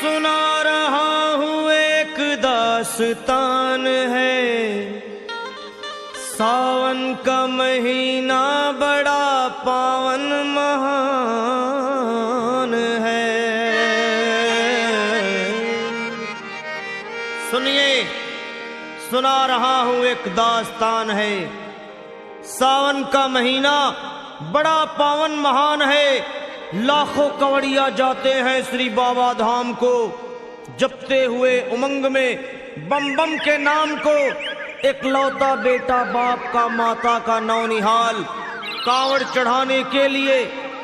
सुना रहा हूँ एक दास्तान है, सावन का महीना बड़ा पावन महान है। सुनिए, सुना रहा हूँ एक दास्तान है, सावन का महीना बड़ा पावन महान है। लाखों कवड़िया जाते हैं श्री बाबा धाम को, जपते हुए उमंग में बम बम के नाम को। एक लौता बेटा बाप का माता का नौनिहाल, कांवड़ चढ़ाने के लिए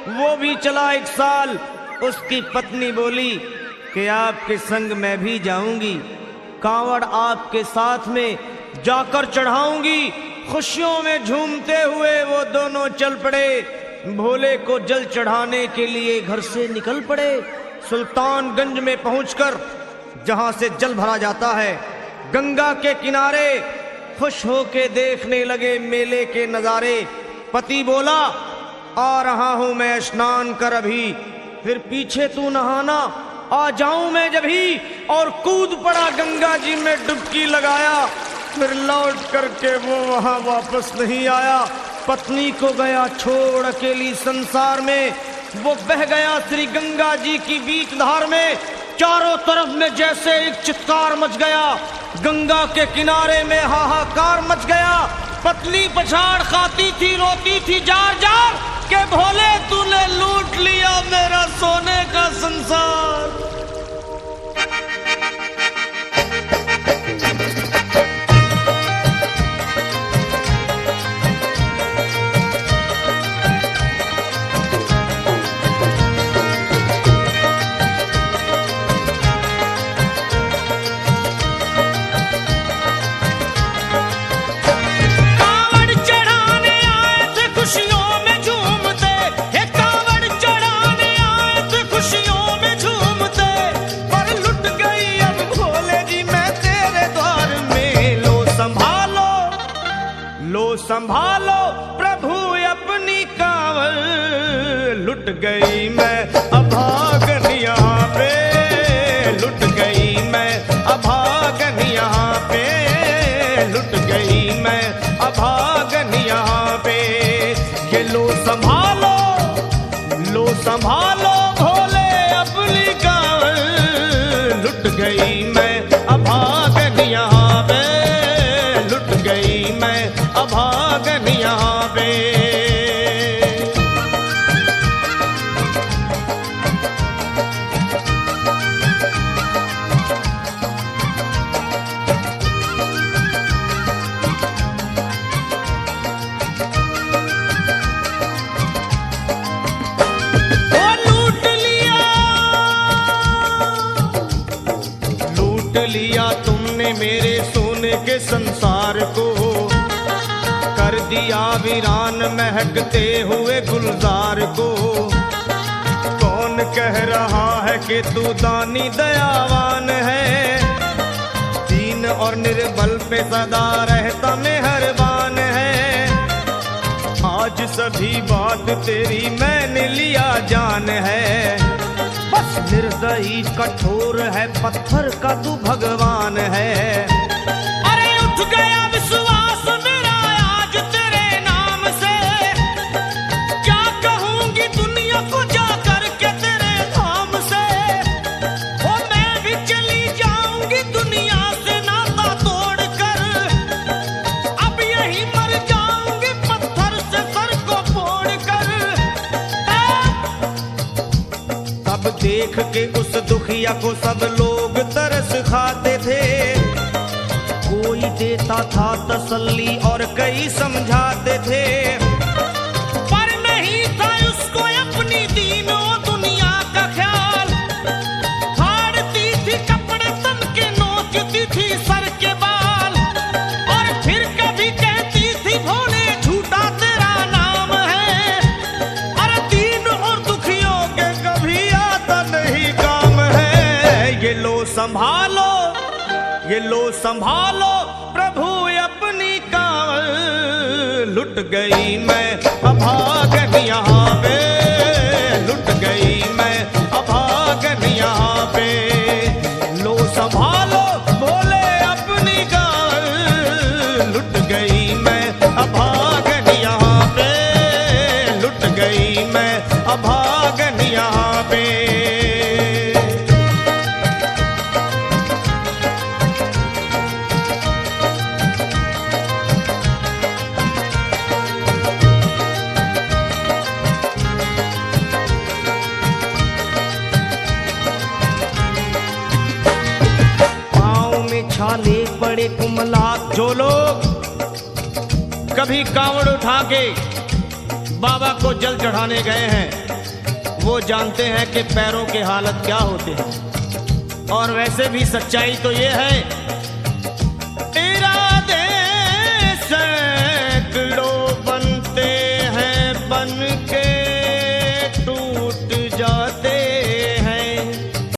वो भी चला 1 साल। उसकी पत्नी बोली कि आपके संग मैं भी जाऊंगी, कांवड़ आपके साथ में जाकर चढ़ाऊंगी। खुशियों में झूमते हुए वो दोनों चल पड़े, भोले को जल चढ़ाने के लिए घर से निकल पड़े। सुल्तानगंज में पहुंचकर जहां से जल भरा जाता है, गंगा के किनारे खुश होके देखने लगे मेले के नजारे। पति बोला आ रहा हूं मैं स्नान कर अभी, फिर पीछे तू नहाना आ जाऊं मैं जभी। और कूद पड़ा गंगा जी में डुबकी लगाया, फिर लौट करके वो वहां वापस नहीं आया। पत्नी को गया छोड़ अकेली संसार में, वो बह गया श्री गंगा जी की बीच धार में। चारों तरफ में जैसे एक चित्कार मच गया, गंगा के किनारे में हाहाकार मच गया। पत्नी पछाड़ खाती थी, रोती थी जार जार के भोले तूने लूट लिया मेरा सोने का संसार। संभालो प्रभु अपनी कांवड़, लुट गई मैं अभागन यहाँ पे, लुट गई मैं अभागन यहाँ पे, लुट गई मैं अभागन यहाँ पे। ये लो संभालो भोले अपनी कांवड़, लुट गई मैं अभागन यहाँ पे, लुट गई मैं अभागन यहाँ पे। लूट लिया तुमने मेरे सोने के संसार को, कर दिया वीरान महकते हुए गुलजार को। कौन कह रहा है कि तू दानी दयावान है, दीन और निर्बल पे सदा रहता मेहरबान है। आज सभी बात तेरी मैंने लिया जान है, बस निर्दयी कठोर है पत्थर का तू भगवान है। अरे उठ गया विश्वास मेरा आज तेरे नाम से, क्या कहूंगी दुनिया को जाकर के तेरे धाम से। ओ मैं भी चली जाऊंगी दुनिया से नाता तोड़कर, अब यही मर जाऊंगी पत्थर से सर को फोड़कर। तब देख के उस दुखिया को सब लोग तरस खाते थे, कोई देता था तसल्ली और कई समझाते थे। पर नहीं था उसको अपनी दीनों दुनिया का ख्याल, फाड़ती थी कपड़े तन के, नोचती थी सर के बाल। और फिर कभी कहती थी भोले झूठा तेरा नाम है, अरे दीन और दुखियों के कभी आता नहीं काम है। ये लो संभालो प्रभु अपनी कांवड़, लुट गई मैं अभागन यहाँ पे, लुट गई मैं अभागन यहाँ पे। छाले पड़े कुमलात। जो लोग कभी कांवड़ उठा के बाबा को जल चढ़ाने गए हैं वो जानते हैं कि पैरों के हालत क्या होते हैं। और वैसे भी सच्चाई तो ये है, इरादे सैकड़ों बनते हैं, बन के टूट जाते